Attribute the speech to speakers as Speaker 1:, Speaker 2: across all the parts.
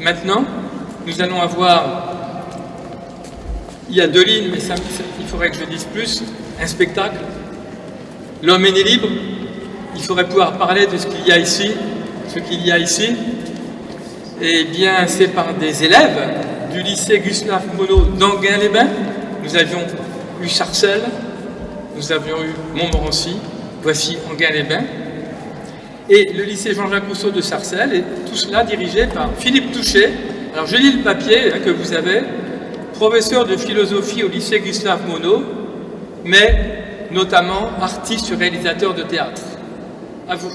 Speaker 1: Maintenant, nous allons avoir, il y a 2 lignes, mais il faudrait que je dise plus, un spectacle. L'homme est né libre. Il faudrait pouvoir parler de ce qu'il y a ici. Eh bien, c'est par des élèves du lycée Gustave Monod d'Enghien-les-Bains. Nous avions eu Sarcelles, nous avions eu Montmorency, voici Enghien-les-Bains. Et le lycée Jean-Jacques Rousseau de Sarcelles, et tout cela dirigé par Philippe Touchet. Alors je lis le papier que vous avez, professeur de philosophie au lycée Gustave Monod, mais notamment artiste et réalisateur de théâtre. À vous.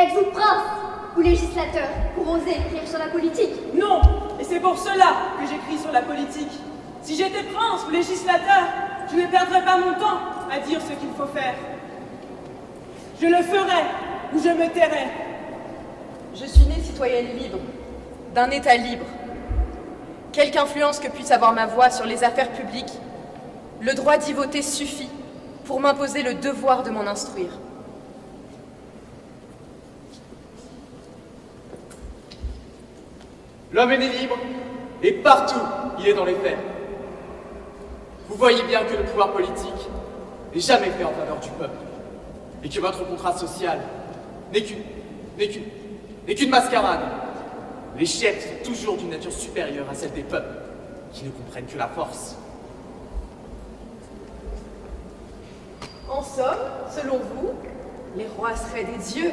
Speaker 2: Êtes-vous prince ou législateur pour oser écrire sur la politique?
Speaker 3: Non, et c'est pour cela que j'écris sur la politique. Si j'étais prince ou législateur, je ne perdrais pas mon temps à dire ce qu'il faut faire. Je le ferais ou je me tairais.
Speaker 4: Je suis née citoyenne libre, d'un État libre. Quelque influence que puisse avoir ma voix sur les affaires publiques, le droit d'y voter suffit pour m'imposer le devoir de m'en instruire.
Speaker 5: L'homme est né libre, et partout, il est dans les faits. Vous voyez bien que le pouvoir politique n'est jamais fait en faveur du peuple, et que votre contrat social n'est qu'une mascarade. Les chefs sont toujours d'une nature supérieure à celle des peuples, qui ne comprennent que la force.
Speaker 4: En somme, selon vous, les rois seraient des dieux,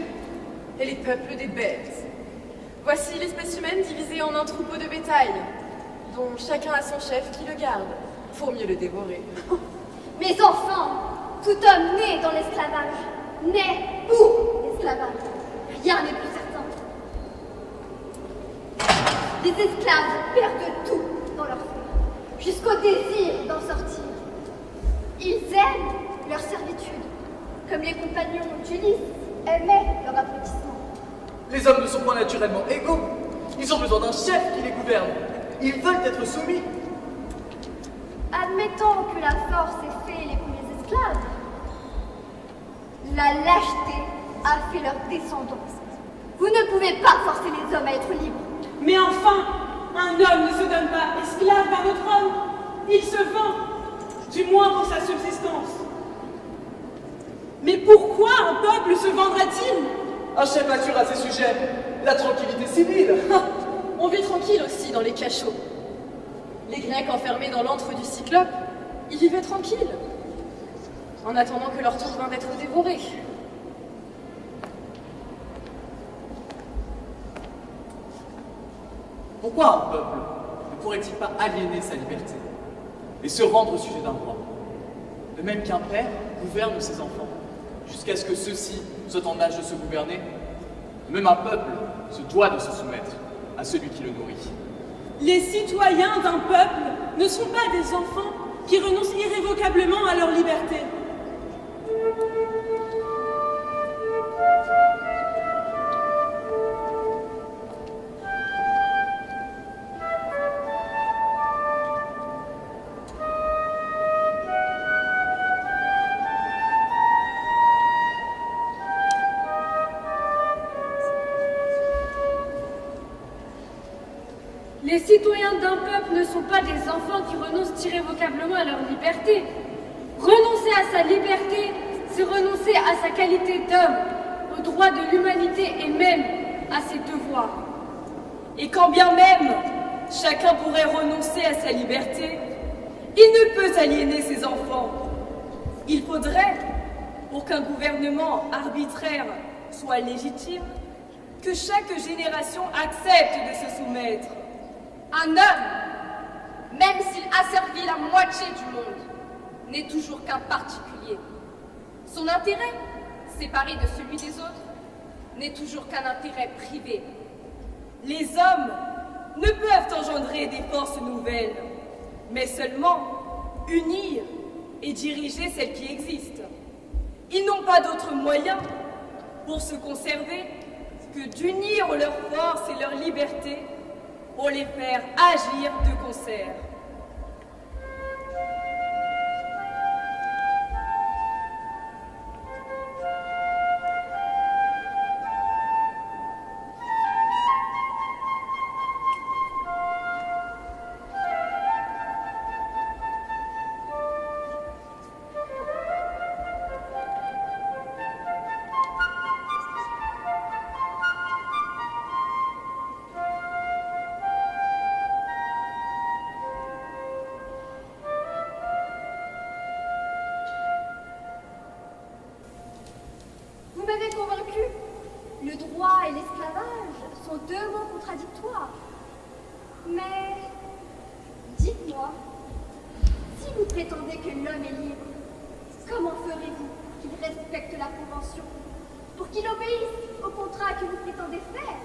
Speaker 4: et les peuples des bêtes. Voici l'espèce humaine divisée en un troupeau de bétail, dont chacun a son chef qui le garde, pour mieux le dévorer.
Speaker 2: Mes enfants, tout homme né dans l'esclavage, naît pour l'esclavage. Rien n'est plus certain. Les esclaves perdent tout dans leur foi, jusqu'au désir d'en sortir. Ils aiment leur servitude, comme les compagnons d'Ulysse aimaient leur applaudissement.
Speaker 5: Les hommes ne sont pas naturellement égaux. Ils ont besoin d'un chef qui les gouverne. Ils veulent être soumis.
Speaker 2: Admettons que la force ait fait les premiers esclaves. La lâcheté a fait leur descendance. Vous ne pouvez pas forcer les hommes à être libres.
Speaker 3: Mais enfin, un homme ne se donne pas esclave d'un autre homme. Il se vend, du moins pour sa subsistance. Mais pourquoi un peuple se vendra-t-il?
Speaker 5: Un chef assure à ses sujets la tranquillité civile.
Speaker 4: On vit tranquille aussi dans les cachots. Les Grecs enfermés dans l'antre du Cyclope, ils vivaient tranquilles, en attendant que leur tour vint d'être dévoré.
Speaker 5: Pourquoi un peuple ne pourrait-il pas aliéner sa liberté et se rendre sujet d'un roi? De même qu'un père gouverne ses enfants, jusqu'à ce que ceux-ci soient en âge de se gouverner, même un peuple se doit de se soumettre à celui qui le nourrit.
Speaker 3: Les citoyens d'un peuple ne sont pas des enfants qui renoncent irrévocablement à leur liberté.
Speaker 6: Les citoyens d'un peuple ne sont pas des enfants qui renoncent irrévocablement à leur liberté. Renoncer à sa liberté, c'est renoncer à sa qualité d'homme, aux droits de l'humanité et même à ses devoirs.
Speaker 7: Et quand bien même chacun pourrait renoncer à sa liberté, il ne peut aliéner ses enfants. Il faudrait, pour qu'un gouvernement arbitraire soit légitime, que chaque génération accepte de se soumettre.
Speaker 2: Un homme, même s'il asservit la moitié du monde, n'est toujours qu'un particulier. Son intérêt, séparé de celui des autres, n'est toujours qu'un intérêt privé.
Speaker 7: Les hommes ne peuvent engendrer des forces nouvelles, mais seulement unir et diriger celles qui existent. Ils n'ont pas d'autre moyen pour se conserver que d'unir leurs forces et leur liberté pour les faire agir de concert.
Speaker 2: Vous m'avez convaincu. Le droit et l'esclavage sont deux mots contradictoires. Mais dites-moi, si vous prétendez que l'homme est libre, comment ferez-vous qu'il respecte la Convention pour qu'il obéisse au contrat que vous prétendez faire?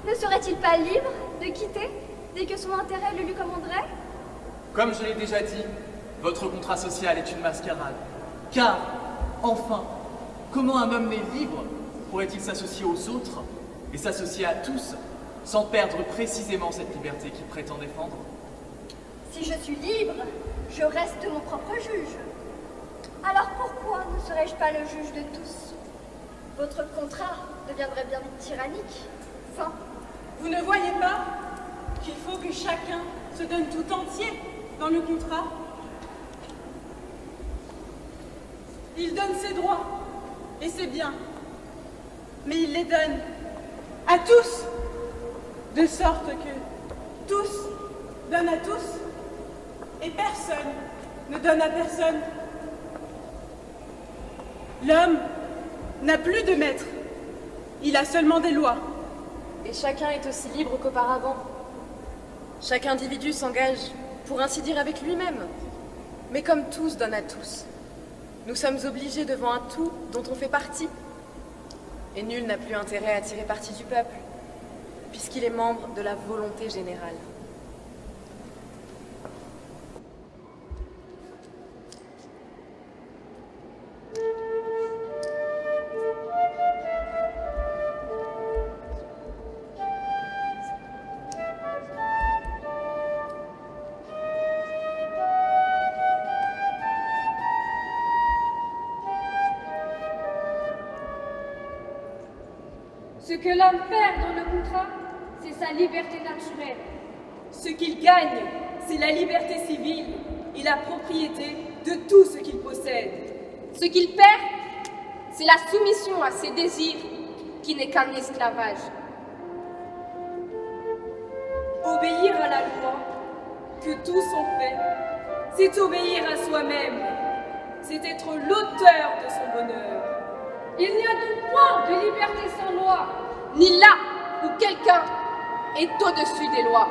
Speaker 2: Ne serait-il pas libre de quitter dès que son intérêt le lui commanderait?
Speaker 5: Comme je l'ai déjà dit, votre contrat social est une mascarade. Car, enfin, comment un homme né libre pourrait-il s'associer aux autres et s'associer à tous sans perdre précisément cette liberté qu'il prétend défendre?
Speaker 2: Si je suis libre, je reste mon propre juge. Alors pourquoi ne serais-je pas le juge de tous? Votre contrat deviendrait bien vite tyrannique. Enfin,
Speaker 3: Vous ne voyez pas qu'il faut que chacun se donne tout entier dans le contrat? Il donne ses droits et ses biens, mais il les donne à tous, de sorte que tous donnent à tous et personne ne donne à personne. L'homme n'a plus de maître, il a seulement des lois.
Speaker 4: Et chacun est aussi libre qu'auparavant. Chaque individu s'engage, pour ainsi dire, avec lui-même. Mais comme tous donnent à tous, nous sommes obligés devant un tout dont on fait partie. Et nul n'a plus intérêt à tirer parti du peuple, puisqu'il est membre de la volonté générale.
Speaker 6: Ce que l'homme perd dans le contrat, c'est sa liberté naturelle.
Speaker 7: Ce qu'il gagne, c'est la liberté civile et la propriété de tout ce qu'il possède.
Speaker 6: Ce qu'il perd,
Speaker 7: c'est la soumission à ses désirs qui n'est qu'un esclavage. Obéir à la loi, que tous ont fait, c'est obéir à soi-même, c'est être l'auteur de son bonheur.
Speaker 6: Il n'y a donc point de liberté sans loi.
Speaker 7: Ni là où quelqu'un est au-dessus des lois.